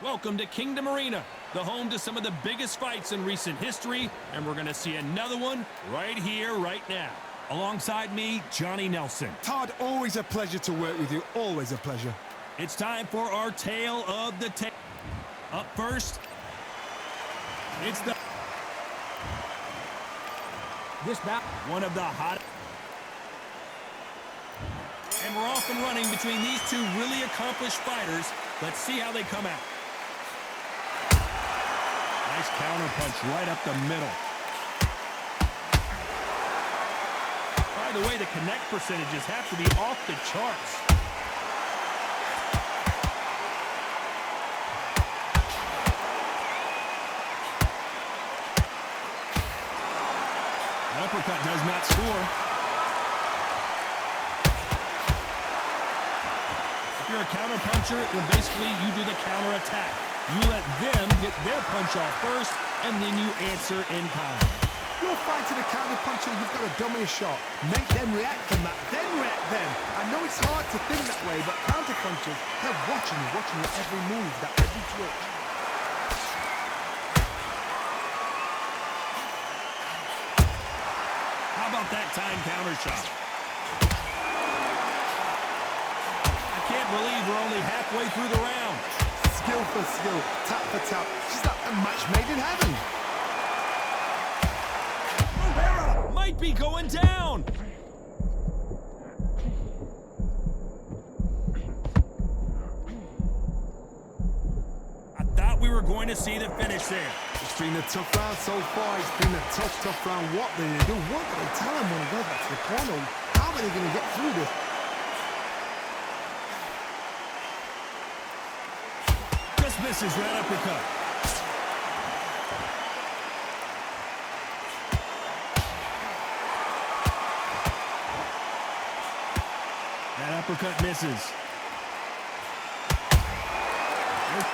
Welcome to Kingdom Arena, the home to some of the biggest fights in recent history, and we're going to see another one right here, right now. Alongside me, Johnny Nelson. Todd, always a pleasure to work with you, always a pleasure. It's time for our tale of the tape. Up first, it's the... This bout, one of the hottest... And we're off and running between these two really accomplished fighters. Let's see how they come out. Nice counter punch right up the middle. By the way, the connect percentages have to be off the charts. The uppercut does not score. If you're a counter puncher, then basically you do the counter attack. You let them get their punch off first, and then you answer in kind. You're fighting a counter puncher, you've got to dummy a shot. Make them react from that, then react then. I know it's hard to think that way, but counter punchers, they're watching your every move, that every twitch. How about that time counter shot? I can't believe we're only halfway through the round. Skill for skill, tap for tap. She's like a match made in heaven. Rivera might be going down. I thought we were going to see the finish there. It's been a tough round so far. It's been a tough round. What do they do? What do they tell them when he goes back to the corner? How are they going to get through this? Just misses right uppercut. That uppercut misses.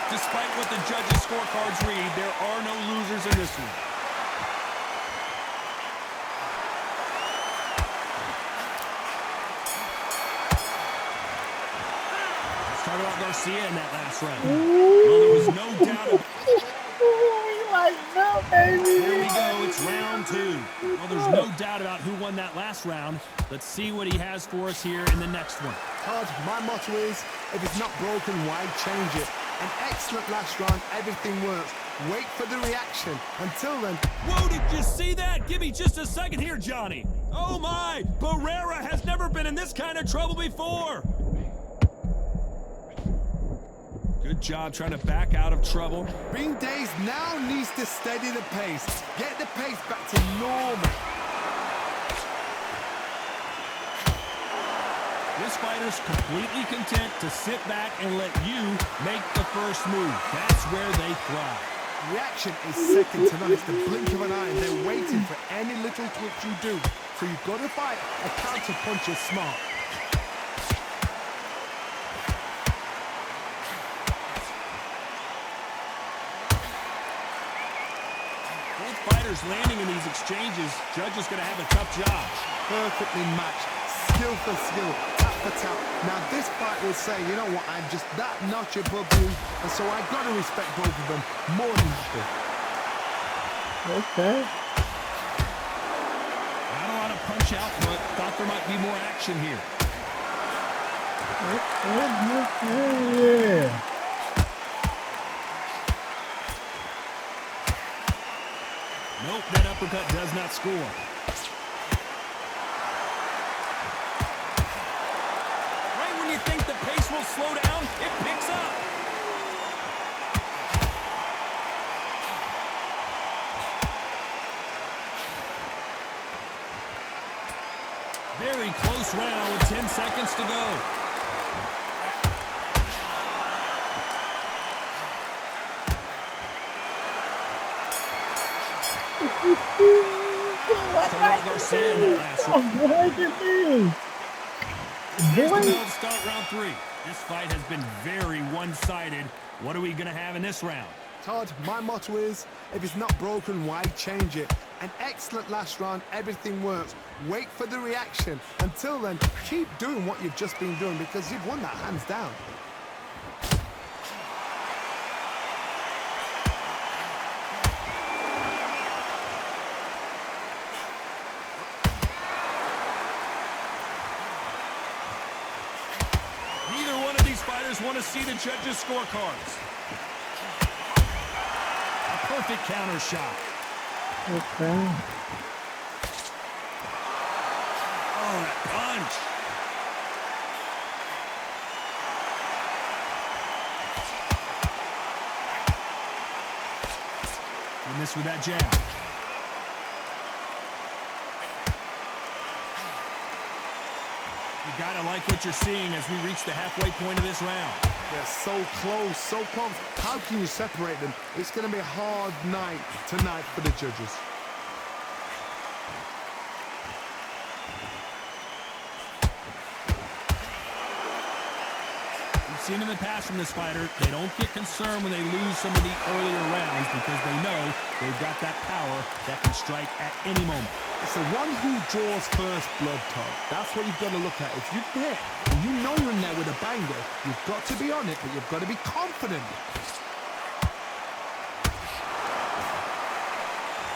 Despite what the judges' scorecards read, there are no losers in this one. Let's talk about Garcia in that last round. Well, there was no doubt. Here we go, it's round two. Well, there's no doubt about who won that last round. Let's see what he has for us here in the next one. Todd, my motto is, if it's not broken, why change it? An excellent last round, everything works. Wait for the reaction. Until then... Whoa, did you see that? Give me just a second here, Johnny. Oh my, Barrera has never been in this kind of trouble before. Good job trying to back out of trouble. Being dazed now needs to steady the pace. Get the pace back to normal. This fighter's completely content to sit back and let you make the first move. That's where they thrive. Reaction is second to none. It's the blink of an eye, and they're waiting for any little twitch you do. So you've got to fight a counter puncher smart. Both fighters landing in these exchanges. Judge is going to have a tough job. Perfectly matched. Skill for skill, tap for tap. Now this fight will say, you know what, I'm just that notch above you, and so I got to respect both of them more than happy. Okay. Not a lot of punch out, but thought there might be more action here. Yeah. Nope, that uppercut does not score. You think the pace will slow down, it picks up. Very close round with 10 seconds to go. Garcia in that last round. Here's the bell to start round three. This fight has been very one-sided. What are we going to have in this round? Todd, my motto is, if it's not broken, why change it? An excellent last round, everything works. Wait for the reaction. Until then, keep doing what you've just been doing because you've won that hands down. just want to see the judges' scorecards. A perfect counter shot. Okay. Oh, that punch. You missed with that jab. You gotta like what you're seeing as we reach the halfway point of this round. They're so close, so close. How can you separate them? It's going to be a hard night tonight for the judges. We've seen in the past from this fighter, they don't get concerned when they lose some of the earlier rounds because they know they've got that power that can strike at any moment. It's the one who draws first blood, Todd. That's what you've got to look at. If you're there and you know you're in there with a banger, you've got to be on it, but you've got to be confident.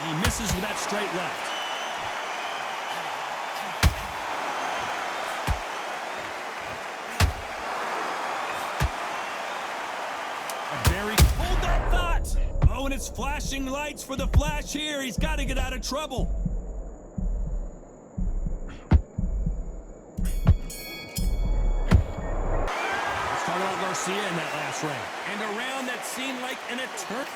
He misses with that straight left. A very hold that thought. Oh, and it's flashing lights for the Flash here. He's got to get out of trouble. Garcia in that last round. And a round that seemed like an eternity.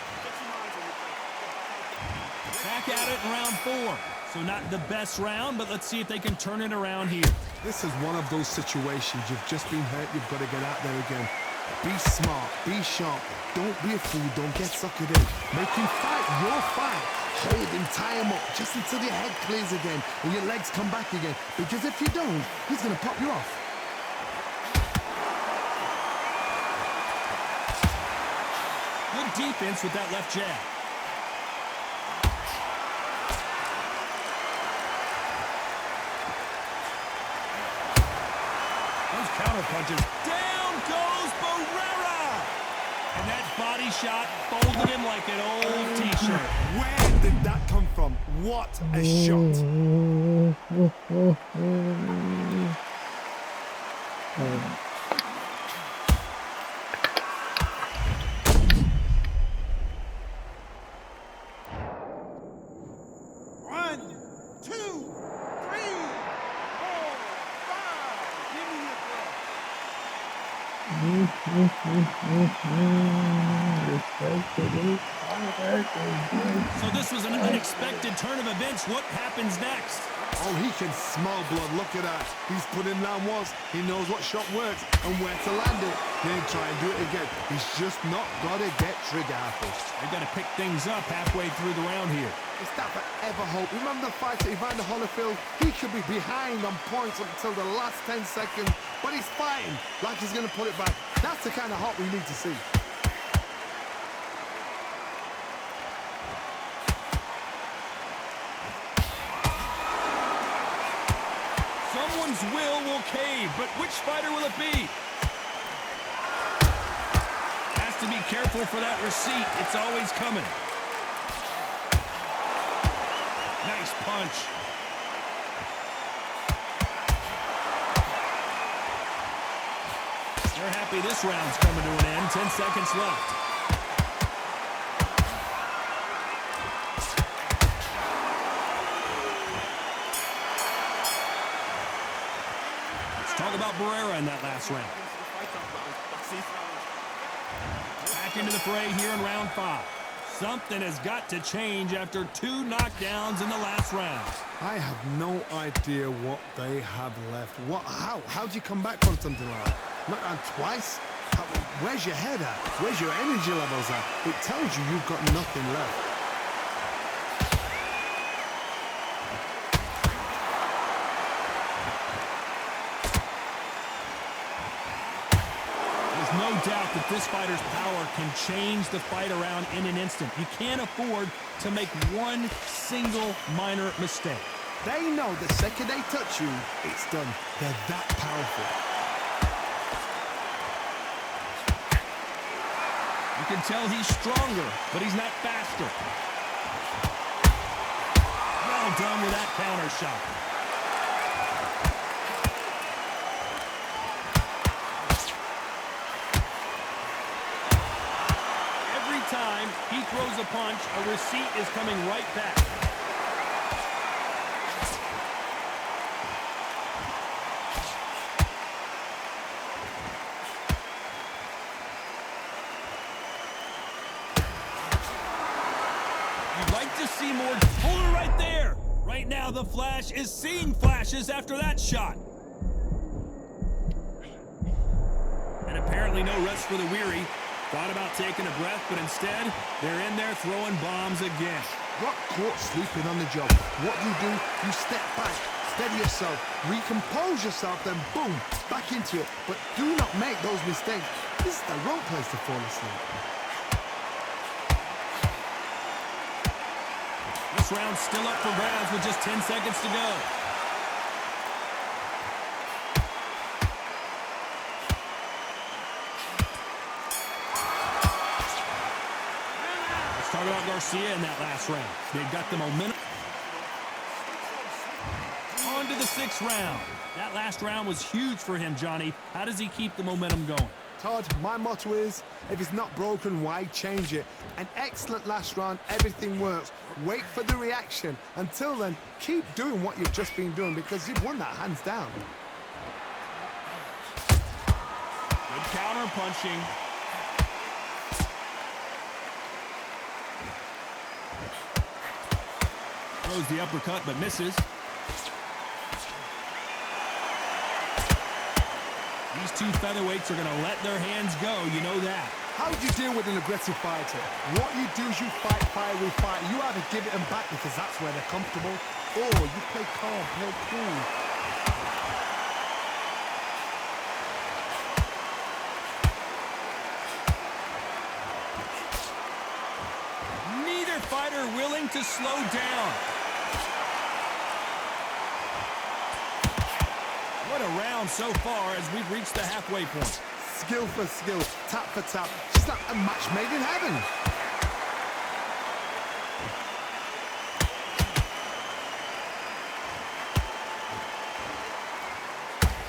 Back at it in round 4. So not the best round, but let's see if they can turn it around here. This is one of those situations. You've just been hurt. You've got to get out there again. Be smart. Be sharp. Don't be a fool. Don't get suckered in. Make him fight your fight. Hold him, tie him up just until your head clears again and your legs come back again. Because if you don't, he's going to pop you off. Good defense with that left jab. Those counter punches. Down goes Barrera! And that body shot folded him like an old t-shirt. Where did that come from? What a shot. So this was an unexpected turn of events. What happens next? Oh, he can smell blood. Look at that. He's put him down once. He knows what shot works and where to land it. Then try and do it again. He's just not got to get trigger happy. They've got to pick things up halfway through the round here. Is that ever hope? Remember the fight at Evander Holyfield? He could be behind on points until the last 10 seconds, but he's fighting like he's going to put it back. That's the kind of hope we need to see. Someone's will cave, but which fighter will it be? Has to be careful for that receipt. It's always coming. Nice punch. They're happy this round's coming to an end. 10 seconds left. Let's talk about Barrera in that last round. Back into the fray here in round 5. Something has got to change after 2 knockdowns in the last round. I have no idea what they have left. How do you come back from something like that? Knockdown twice? Where's your head at? Where's your energy levels at? It tells you you've got nothing left. No doubt that this fighter's power can change the fight around in an instant. You can't afford to make one single minor mistake. They know the second they touch you, it's done. They're that powerful. You can tell he's stronger, but he's not faster. Well done with that counter shot. throws a punch, a receipt is coming right back. You'd like to see more. Puller right there. Right now, the Flash is seeing flashes after that shot. And apparently no rest for the weary. Thought about taking a breath, but instead, they're in there throwing bombs again. Got caught sleeping on the job. What do? You step back, steady yourself, recompose yourself, then boom, back into it. But do not make those mistakes. This is the wrong place to fall asleep. This round's still up for grabs with just 10 seconds to go. Let's talk about Garcia in that last round. They've got the momentum. On to the 6th round. That last round was huge for him, Johnny. How does he keep the momentum going? Todd, my motto is, if it's not broken, why change it? An excellent last round, everything works. Wait for the reaction. Until then, keep doing what you've just been doing because you've won that hands down. Good counter punching. Throws the uppercut but misses. These two featherweights are going to let their hands go, you know that. How do you deal with an aggressive fighter? What you do is you fight, fire, fight. You either give it them back because that's where they're comfortable, or you play calm, play cool. Neither fighter willing to slow down. What a round so far as we've reached the halfway point. Skill for skill, tap for tap. Just like a match made in heaven.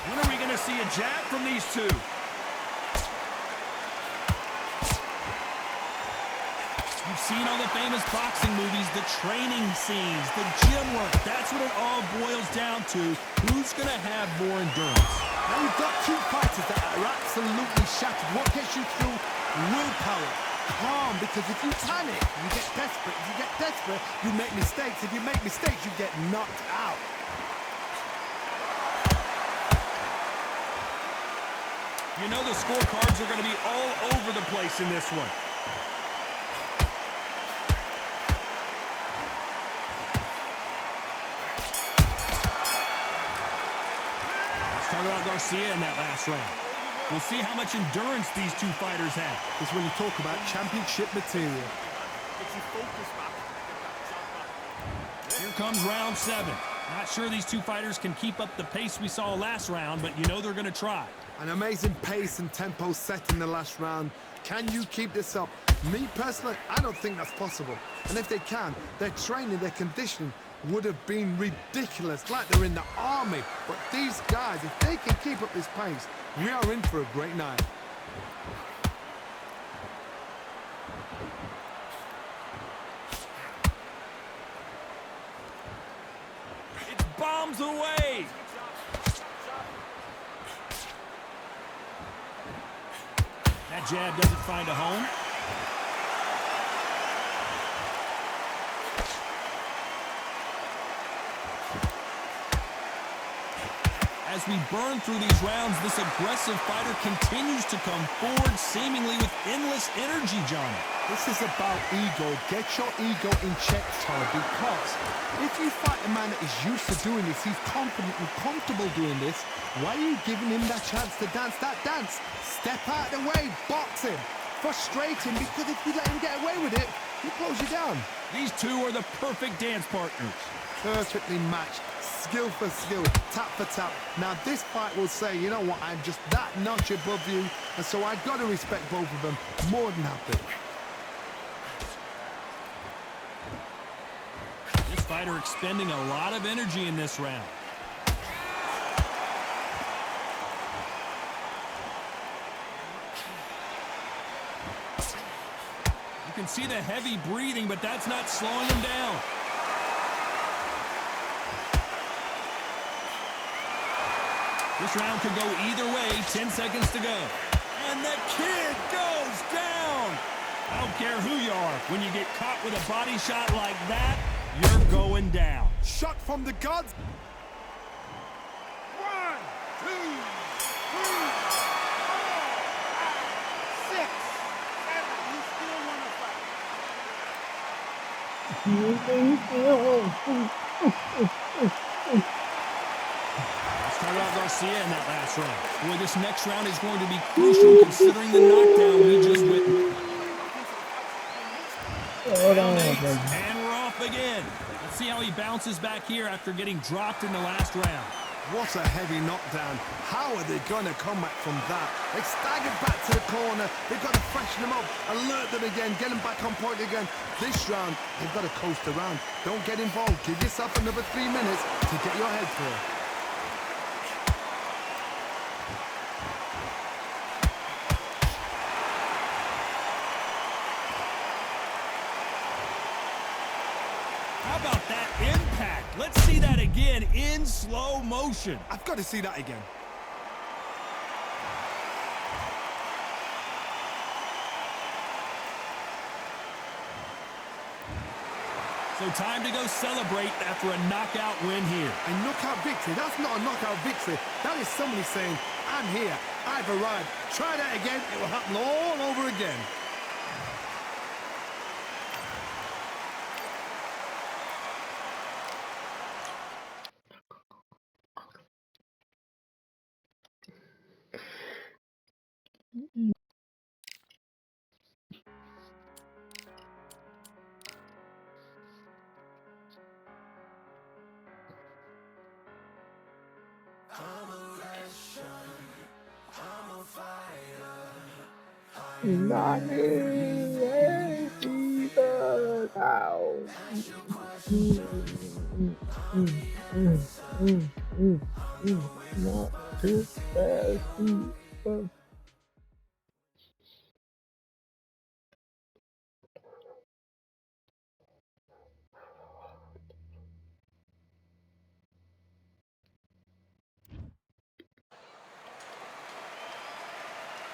When are we going to see a jab from these two? You've seen all the famous boxing movies, the training scenes, the gym work. That's what it all boils down to. Who's going to have more endurance? Now you've got two fighters that are absolutely shattered. What gets you through? Willpower. Calm, because if you panic, you get desperate. If you get desperate, you make mistakes. If you make mistakes, you get knocked out. You know the scorecards are going to be all over the place in this one. Talk about Garcia in that last round. We'll see how much endurance these two fighters have. It's when you talk about championship material. Here comes round 7. Not sure these two fighters can keep up the pace we saw last round, but you know they're going to try. An amazing pace and tempo set in the last round. Can you keep this up? Me personally, I don't think that's possible. And if they can, their training, their conditioning would have been ridiculous, like they're in the army. But these guys, if they can keep up this pace, we are in for a great night. It's bombs away. That jab doesn't find a home. As we burn through these rounds, this aggressive fighter continues to come forward, seemingly with endless energy, Johnny. This is about ego. Get your ego in check, Todd, because if you fight a man that is used to doing this, he's confident and comfortable doing this, why are you giving him that chance to dance that dance? Step out of the way, box him, frustrate him, because if you let him get away with it, he'll close you down. These two are the perfect dance partners. Perfectly matched. Skill for skill, tap for tap. Now this fight will say, you know what, I'm just that notch above you, and so I've got to respect both of them more than happy. This fighter expending a lot of energy in this round. can see the heavy breathing, but that's not slowing him down. This round could go either way. 10 seconds to go. And the kid goes down. I don't care who you are. When you get caught with a body shot like that, you're going down. Shot from the gods. 1, 2, 3, 4, 5, 6, 7. You still want to fight? Let's talk about Garcia in that last round. Boy, this next round is going to be crucial considering the knockdown we just witnessed. Round 8, and we're off again. Let's see how he bounces back here after getting dropped in the last round. What a heavy knockdown. How are they going to come back from that? They staggered back to the corner. They've got to freshen them up, alert them again, get them back on point again. This round, they've got to coast around. Don't get involved. Give yourself another 3 minutes to get your head through. How about that impact? Let's see that again in slow motion. I've got to see that again. So time to go celebrate after a knockout win here. A knockout victory? That's not a knockout victory. That is somebody saying, I'm here, I've arrived. Try that again, it will happen all over again. Not too fast.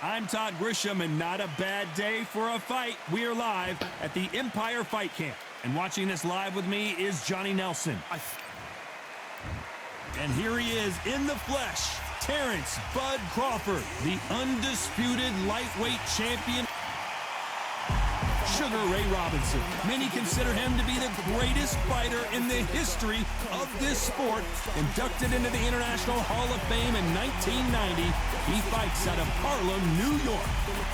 I'm Todd Grisham, and not a bad day for a fight. We are live at the Empire Fight Camp. And watching this live with me is Johnny Nelson. And here he is in the flesh, Terrence Bud Crawford, the undisputed lightweight champion. Sugar Ray Robinson. Many consider him to be the greatest fighter in the history of this sport. Inducted into the International Hall of Fame in 1990, he fights out of Harlem, New York.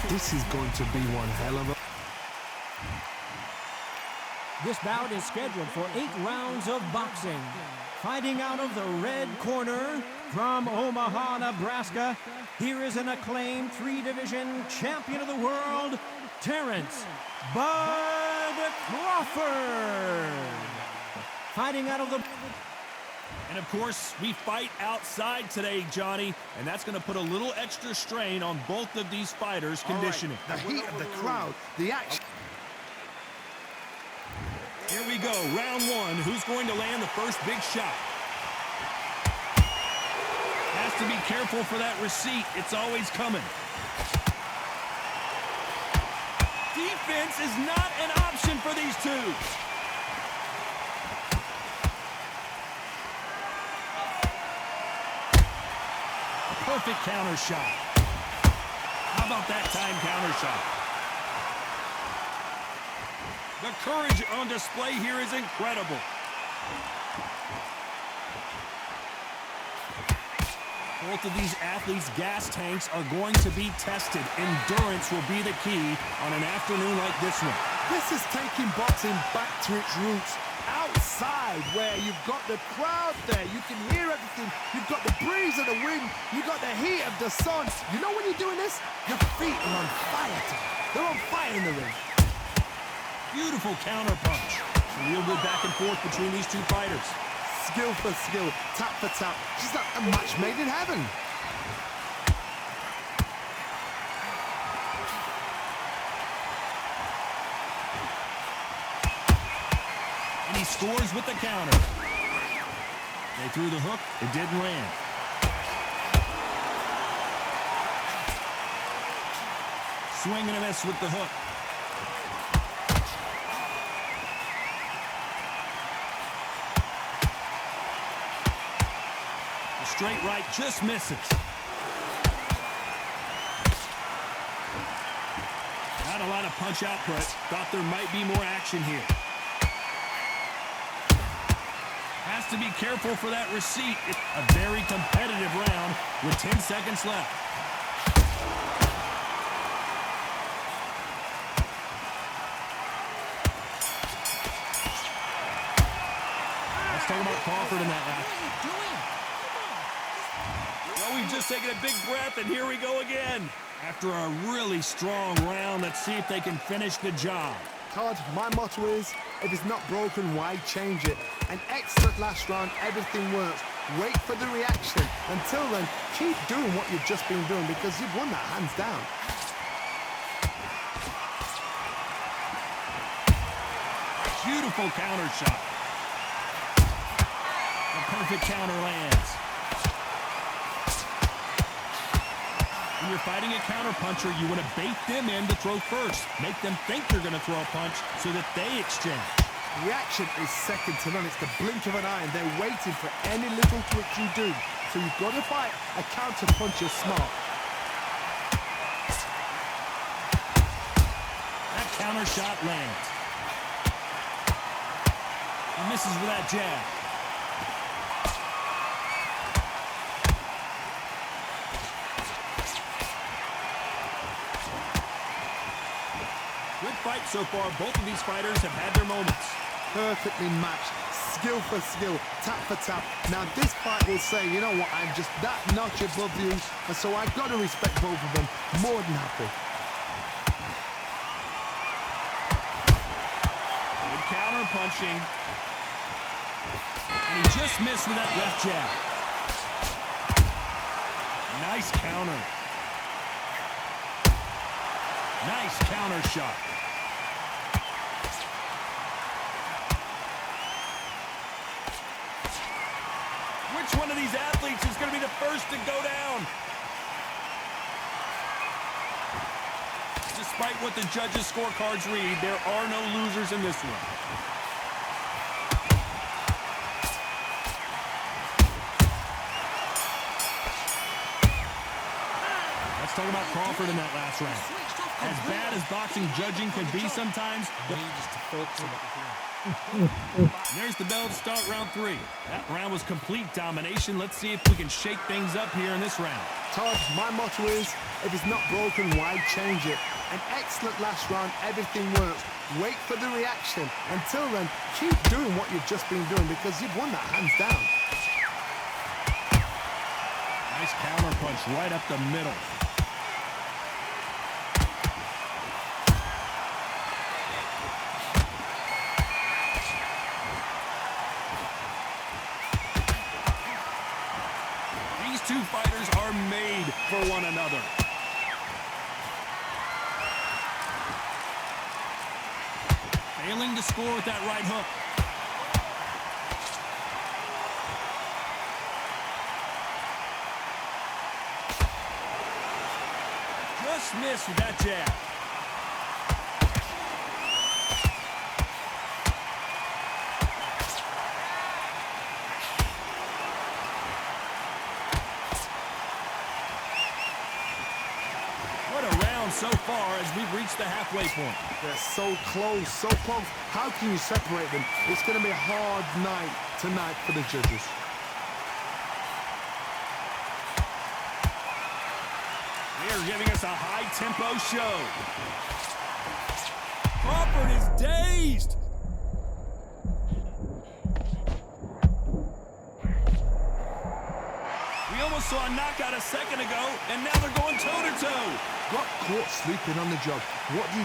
This is going to be one hell of a... This bout is scheduled for 8 rounds of boxing. Fighting out of the red corner from Omaha, Nebraska, here is an acclaimed 3-division champion of the world, Terrence Bud Crawford. Fighting out of the... And of course, we fight outside today, Johnny, and that's going to put a little extra strain on both of these fighters' conditioning. The heat of the crowd, the action. Here we go, round 1. Who's going to land the first big shot? Has to be careful for that receipt. It's always coming. Defense is not an option for these two. Perfect counter shot. How about that time counter shot? The courage on display here is incredible. Both of these athletes' gas tanks are going to be tested. Endurance will be the key on an afternoon like this one. This is taking boxing back to its roots. Outside, where you've got the crowd there, you can hear everything. You've got the breeze of the wind. You've got the heat of the sun. You know when you're doing this? Your feet are on fire. They're on fire in the ring. Beautiful counter punch. Real good back and forth between these two fighters. Skill for skill, tap for tap. Just like a match made in heaven. scores with the counter. They threw the hook. It didn't land. Swing and a miss with the hook. The straight right just misses. Not a lot of punch output. Thought there might be more action here. Has to be careful for that receipt. It's a very competitive round with 10 seconds left. Let's talk about Crawford in that match. Well, we've just taken a big breath, and here we go again. After a really strong round, let's see if they can finish the job. Todd, my motto is, if it's not broken, why change it? An excellent last round, everything works. Wait for the reaction. Until then, keep doing what you've just been doing because you've won that hands down. Beautiful counter shot. The perfect counter lands. When you're fighting a counterpuncher, you want to bait them in to throw first. Make them think they're going to throw a punch so that they exchange. Reaction is second to none. It's the blink of an eye, and they're waiting for any little twitch you do. So you've got to fight a counterpuncher smart. That counter shot lands. He misses with that jab. Good fight so far. Both of these fighters have had their moments. Perfectly matched, skill for skill, tap for tap. Now this fight will say, you know what, I'm just that notch above you, and so I've got to respect both of them. More than happy. Good counter punching. And he just missed with that left jab. Nice counter. Nice counter shot. Which one of these athletes is going to be the first to go down? Despite what the judges' scorecards read, there are no losers in this one. Let's talk about Crawford in that last round. As bad as boxing judging can be sometimes, there's the bell to start round 3. That round was complete domination. Let's see if we can shake things up here in this round. Todd, my motto is, if it's not broken, why change it? An excellent last round, everything works. Wait for the reaction. Until then, keep doing what you've just been doing because you've won that hands down. Nice counter punch right up the middle. Two fighters are made for one another. Failing to score with that right hook. Just missed with that jab. So far as we've reached the halfway point. They're so close, so close. How can you separate them? It's going to be a hard night tonight for the judges. They're giving us a high-tempo show. Crawford is dazed. We almost saw a knockout a second ago, and now they're going toe-to-toe. Got caught sleeping on the job. What do?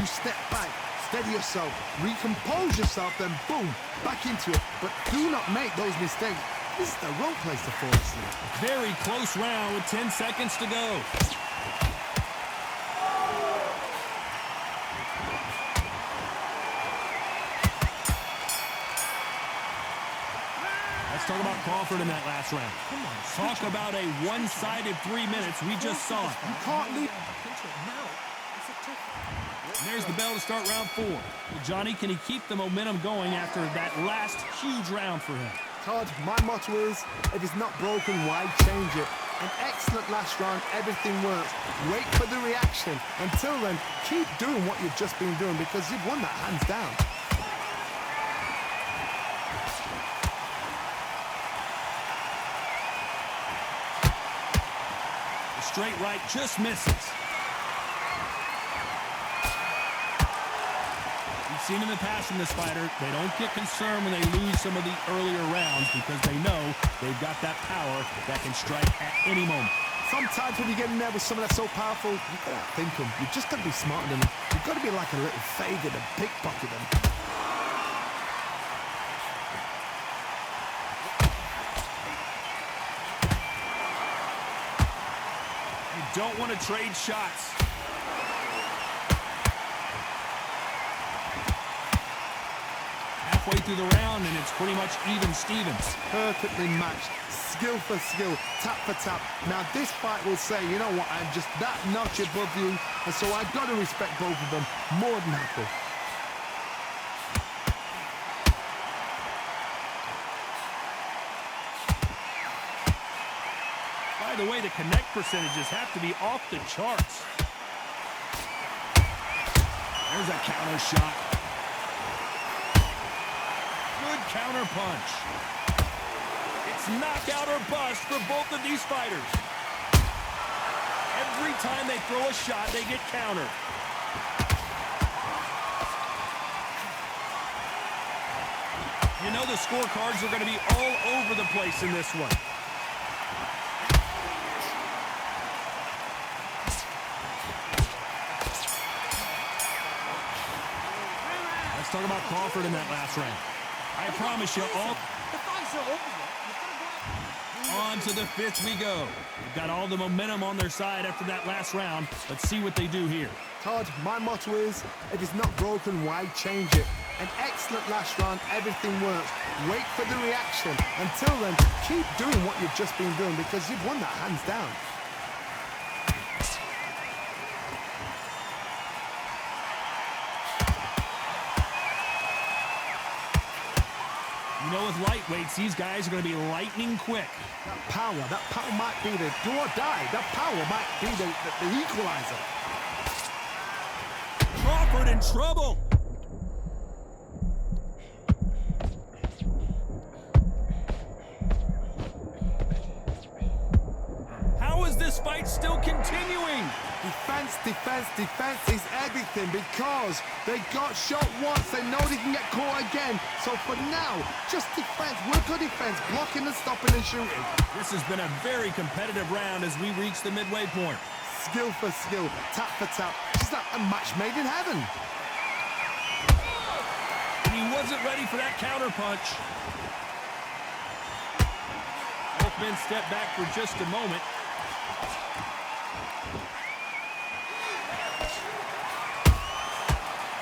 You step back, steady yourself, recompose yourself, then boom, back into it. But do not make those mistakes. This is the wrong place to fall asleep. Very close round with 10 seconds to go. Let's talk about Crawford in that last round. Talk about a one-sided 3 minutes. We just saw it. You can't leave. And there's the bell to start round 4. Well, Johnny, can he keep the momentum going after that last huge round for him? Todd, my motto is, if it's not broken, why change it? An excellent last round, everything works. Wait for the reaction. Until then, keep doing what you've just been doing because you've won that hands down. The straight right just misses. We've seen in the past from this fighter, they don't get concerned when they lose some of the earlier rounds because they know they've got that power that can strike at any moment. Sometimes when you get in there with someone that's so powerful, you've got to outthink them. You've just got to be smarter than them. You've got to be like a little faggot and pickpocket them. You don't want to trade shots. Halfway through the round, and it's pretty much even Stevens. Perfectly matched. Skill for skill, tap for tap. Now this fight will say, you know what, I'm just that notch above you, and so I've got to respect both of them. More than happy. By the way, the connect percentages have to be off the charts. There's a counter shot. Good counter punch. It's knockout or bust for both of these fighters. Every time they throw a shot, they get countered. You know the scorecards are going to be all over the place in this one. Let's talk about Crawford in that last round. I promise you all. The fight's not over yet. On to the 5th we go. They've got all the momentum on their side after that last round. Let's see what they do here. Todd, my motto is, if it's not broken, why change it? An excellent last round, everything works. Wait for the reaction. Until then, keep doing what you've just been doing because you've won that hands down. You know, with lightweights, these guys are going to be lightning quick. That power might be the do or die. That power might be the equalizer. Crawford in trouble. How is this fight still continuing? Defense, defense, defense is everything because they got shot once. They know they can get caught again. So for now, just defense, work on defense, blocking and stopping and shooting. This has been a very competitive round as we reach the midway point. Skill for skill, tap for tap. Just like a match made in heaven. And he wasn't ready for that counter punch. Both men step back for just a moment.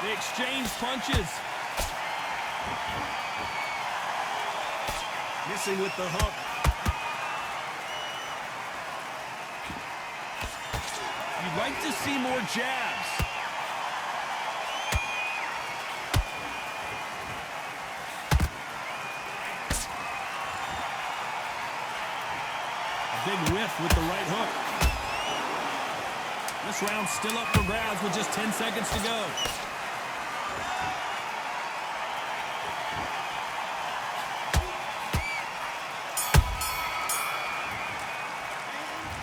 They exchange punches. Missing with the hook. You'd like to see more jabs. A big whiff with the right hook. This round's still up for grabs with just 10 seconds to go.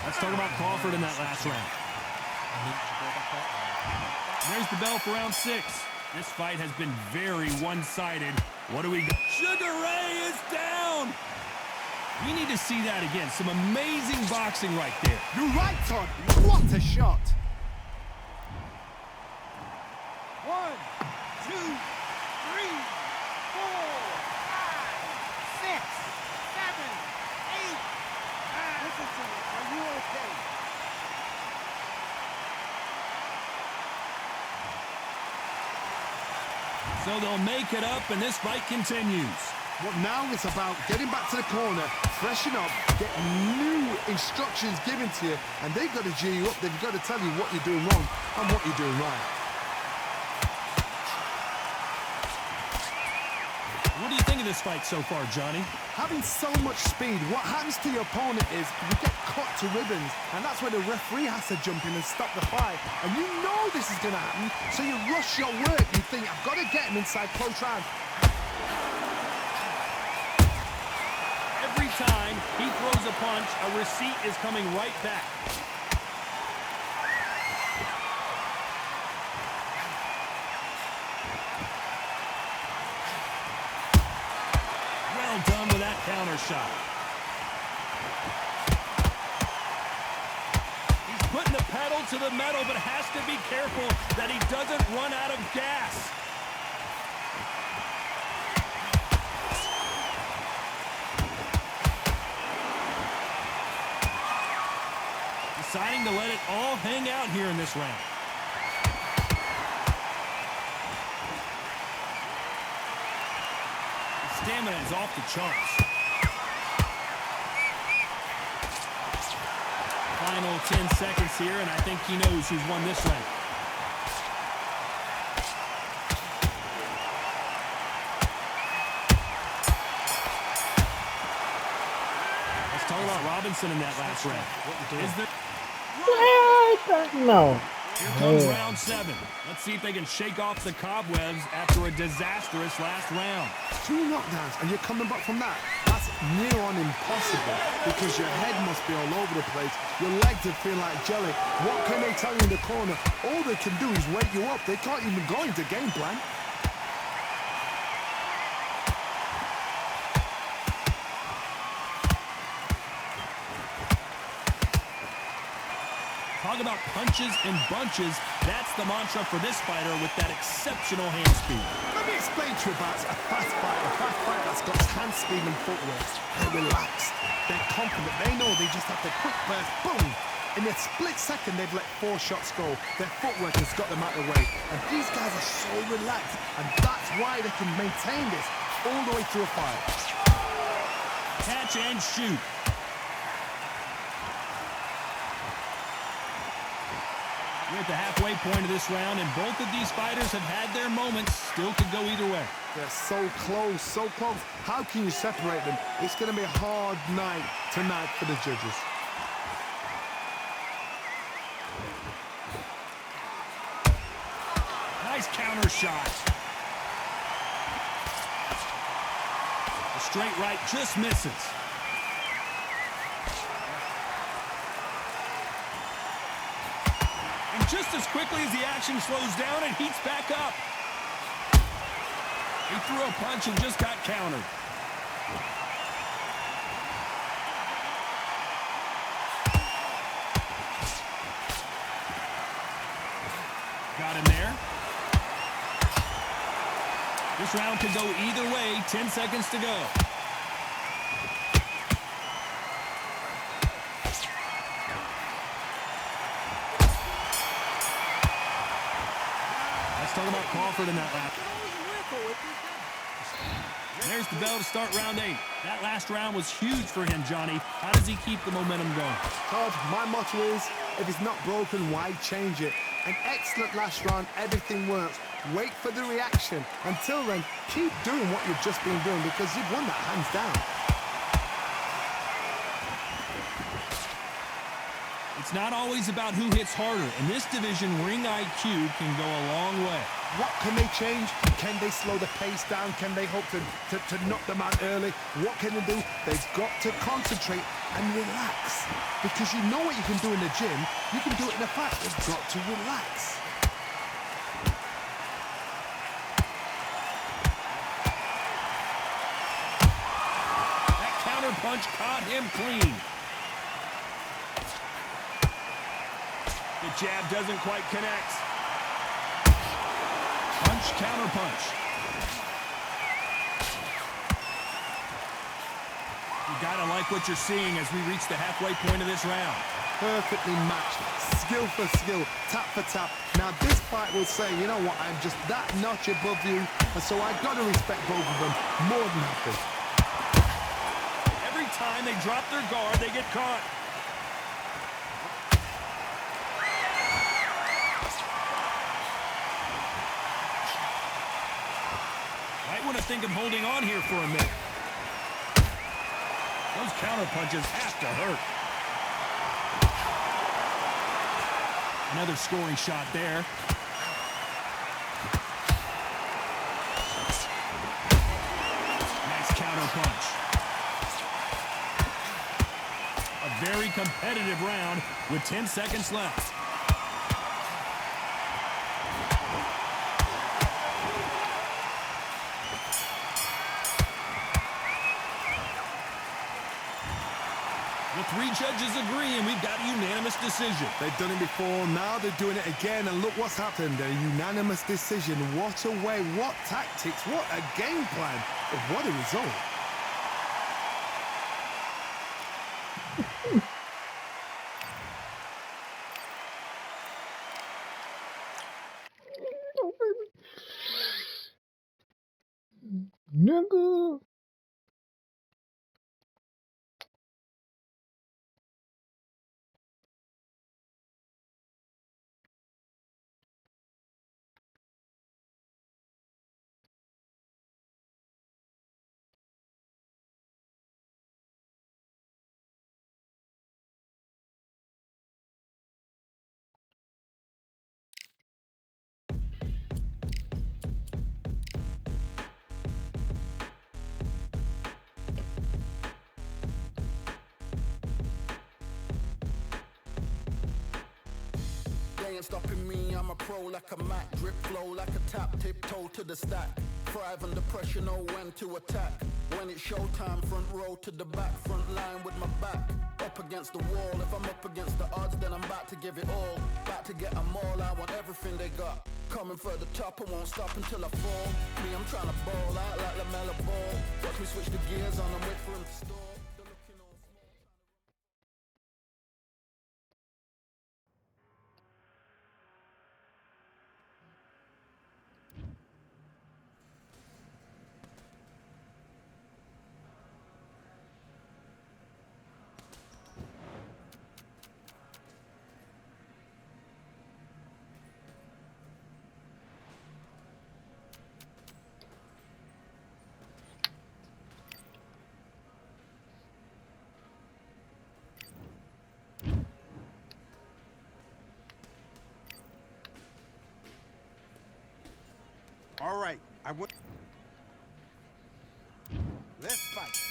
Let's talk about Crawford in that last round. There's the bell for round 6. This fight has been very one-sided. What do we got? Sugar Ray is down! We need to see that again. Some amazing boxing right there. You're right, Todd. What a shot. 1, 2, 3, 4, 5, 6, 7, 8, 9. Listen to me. Are you okay? So they'll make it up, and this fight continues. But now it's about getting back to the corner, freshen up, get new instructions given to you, and they've got to G you up. They've got to tell you what you're doing wrong and what you're doing right. What do you think of this fight so far, Johnny? Having so much speed, what happens to your opponent is you get cut to ribbons, and that's where the referee has to jump in and stop the fight. And you know this is going to happen, so you rush your work. You think, I've got to get him inside close round. Every time he throws a punch, a receipt is coming right back. Well done with that counter shot. He's putting the pedal to the metal, but has to be careful that he doesn't run out of gas. Deciding to let it all hang out here in this round. His stamina is off the charts. Final 10 seconds here, and I think he knows who's won this round. Let's talk about Robinson in that last round. Is there... No. Here comes round 7. Let's see if they can shake off the cobwebs after a disastrous last round. 2 knockdowns and you're coming back from that. That's near on impossible because your head must be all over the place. Your legs would feel like jelly. What can they tell you in the corner? All they can do is wake you up. They can't even go into game plan. Talk about punches and bunches. That's the mantra for this fighter with that exceptional hand speed. Let me explain to you about a fast fighter that's got hand speed and footwork. They're relaxed. They're confident. They know they just have to quick burst, boom. In a split second, they've let 4 shots go. Their footwork has got them out of the way. And these guys are so relaxed. And that's why they can maintain this all the way through a fight. Catch and shoot. We're at the halfway point of this round, and both of these fighters have had their moments. Still could go either way. They're so close, so close. How can you separate them? It's going to be a hard night tonight for the judges. Nice counter shot. The straight right just misses. And just as quickly as the action slows down, it heats back up. He threw a punch and just got countered. Got him there. This round could go either way. 10 seconds to go. Let's talk about Crawford in that lap. There's the bell to start round 8. That last round was huge for him, Johnny. How does he keep the momentum going? Todd, my motto is, if it's not broken, why change it? An excellent last round, everything works. Wait for the reaction. Until then, keep doing what you've just been doing because you've won that hands down. It's not always about who hits harder. In this division, ring IQ can go a long way. What can they change? Can they slow the pace down? Can they hope to knock them out early? What can they do? They've got to concentrate and relax. Because you know what you can do in the gym, you can do it in a fight. They've got to relax. That counter punch caught him clean. The jab doesn't quite connect. Punch, counter punch. You gotta like what you're seeing as we reach the halfway point of this round. Perfectly matched, skill for skill, tap for tap. Now this fight will say, you know what, I'm just that notch above you, and so I gotta respect both of them more than happy. Every time they drop their guard, they get caught. Might want to think of holding on here for a minute. Those counter punches have to hurt. Another scoring shot there. Nice counter punch. A very competitive round with 10 seconds left. The three judges agree, and we've got a unanimous decision. They've done it before, now they're doing it again, and look what's happened. A unanimous decision. What a way, what tactics, what a game plan, but what a result. Nigga. They ain't stopping me, I'm a pro like a Mac. Drip flow like a tap, tiptoe to the stack. Thrive under pressure, know when to attack. When it's showtime, front row to the back. Front line with my back up against the wall. If I'm up against the odds, then I'm about to give it all. About to get them all, I want everything they got. Coming for the top, I won't stop until I fall. Me, I'm trying to ball out like LaMelo Ball. Watch me switch the gears on and wait for him to stall. They're looking all small. All right, let's fight.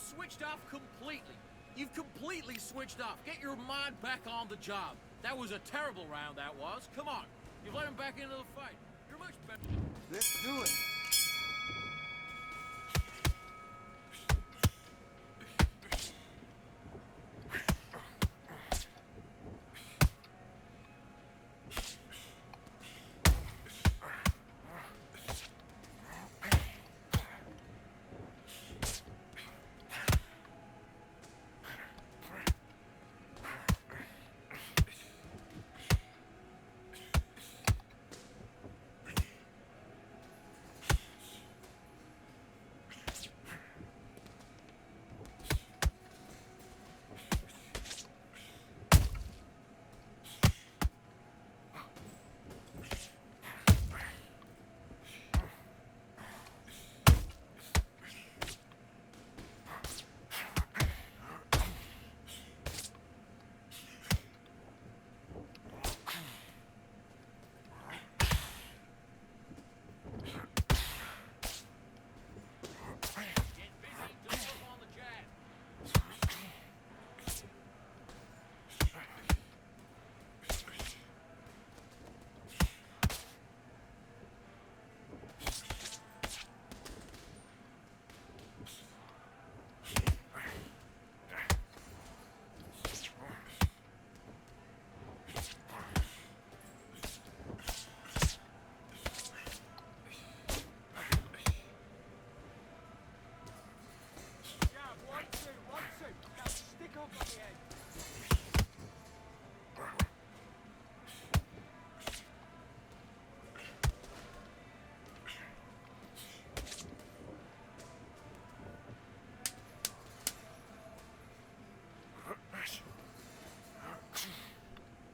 switched off completely. You've completely switched off. Get your mind back on the job. That was a terrible round, that was. Come on. You've let him back into the fight. You're much better. Let's do it.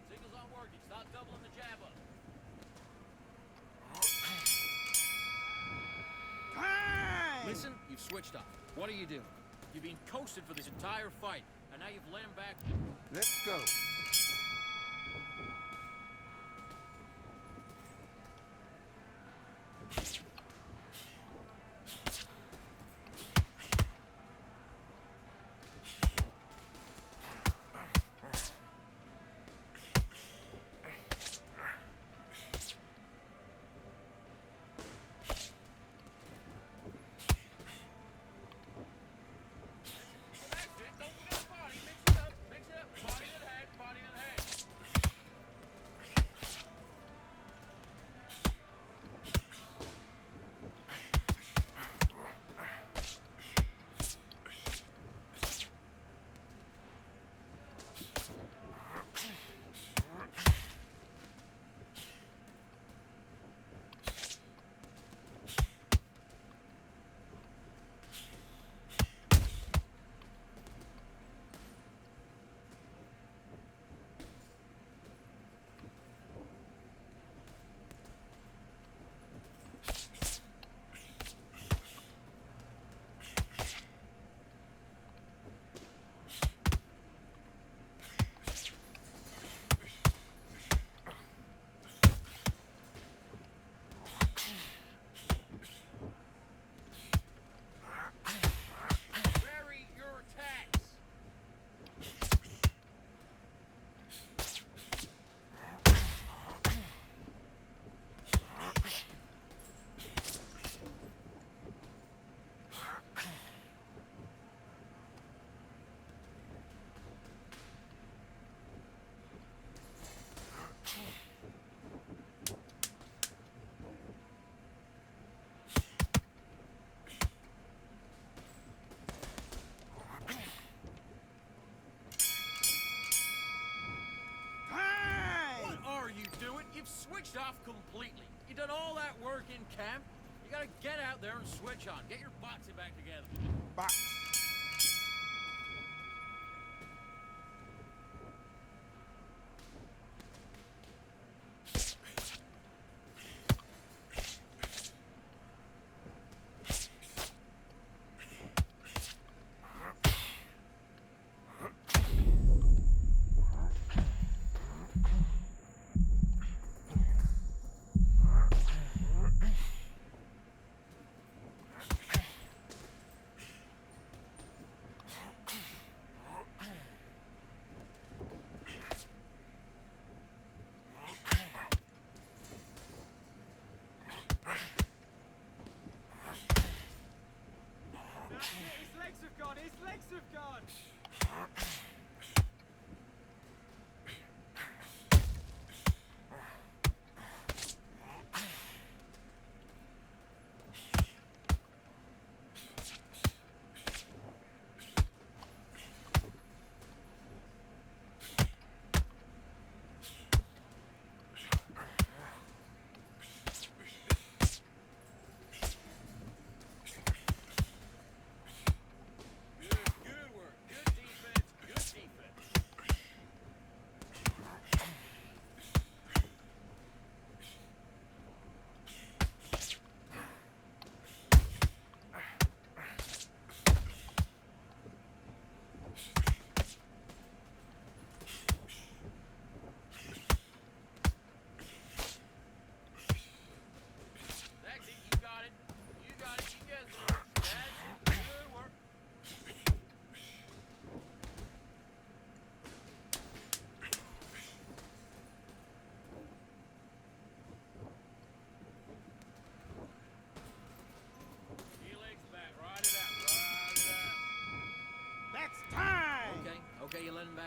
Signals aren't working. Start doubling the jab up. Listen, you've switched off. What are you doing? You've been coasted for this entire fight, and now you've let him back. Let's go. That's it. Don't forget the body. Mix it up. Mix it up. Body to the head. Body to the head. Vary your attacks. What are you doing? You've switched off completely. You've done all that work in camp. You gotta get out there and switch on. Get your boxing back together. Box.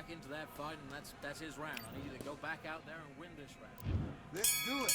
back into that fight, and that's his round. I need you to go back out there and win this round. Let's do it.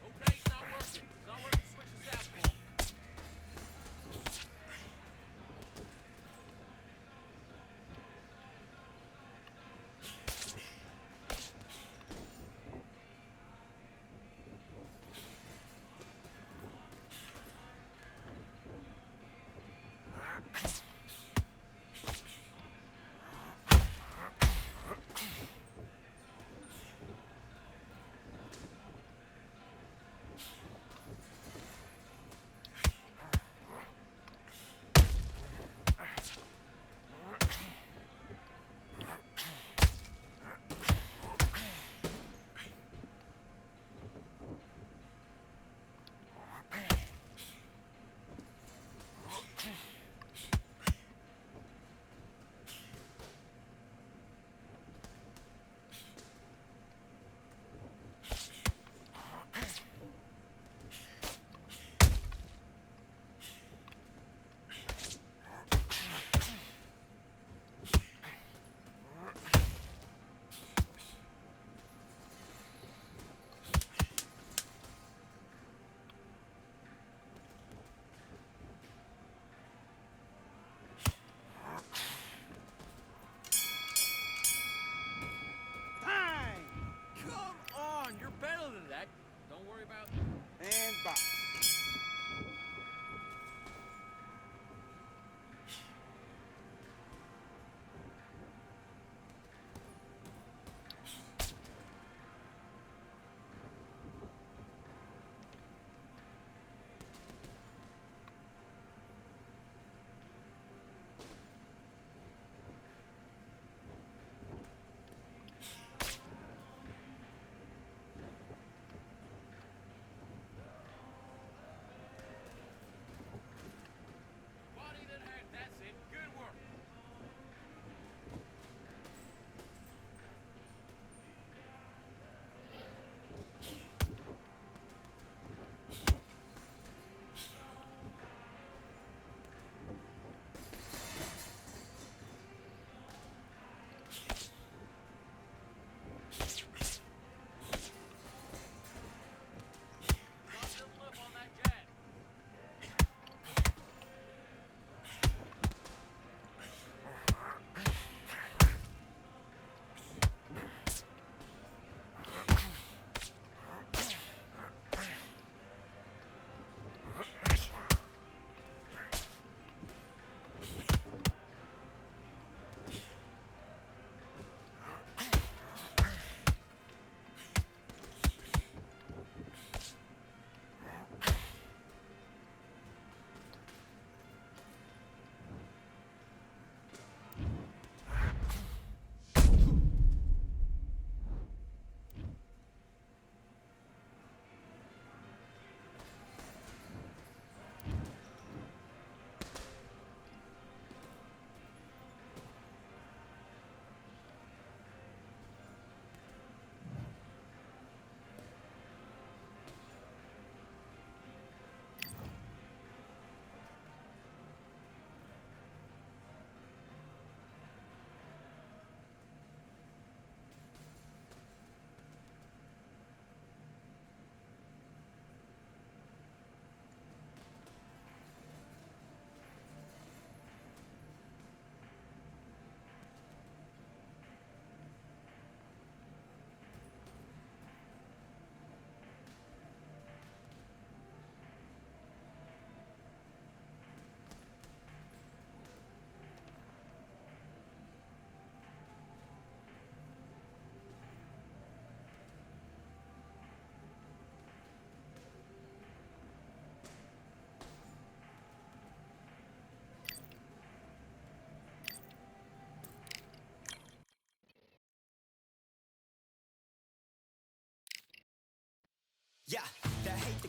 Okay, it's not working. It's not working. Switch to southpaw. Time! Come on, you're better than that. Don't worry about. And box.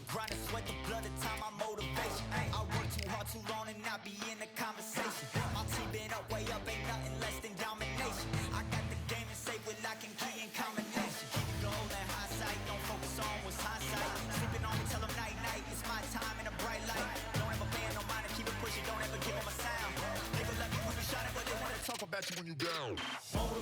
grind and sweat the blood of time, my motivation. I work too hard too long and not be in the conversation. My team been up, way up, ain't nothing less than domination. I got the game and safe with lock and key and combination.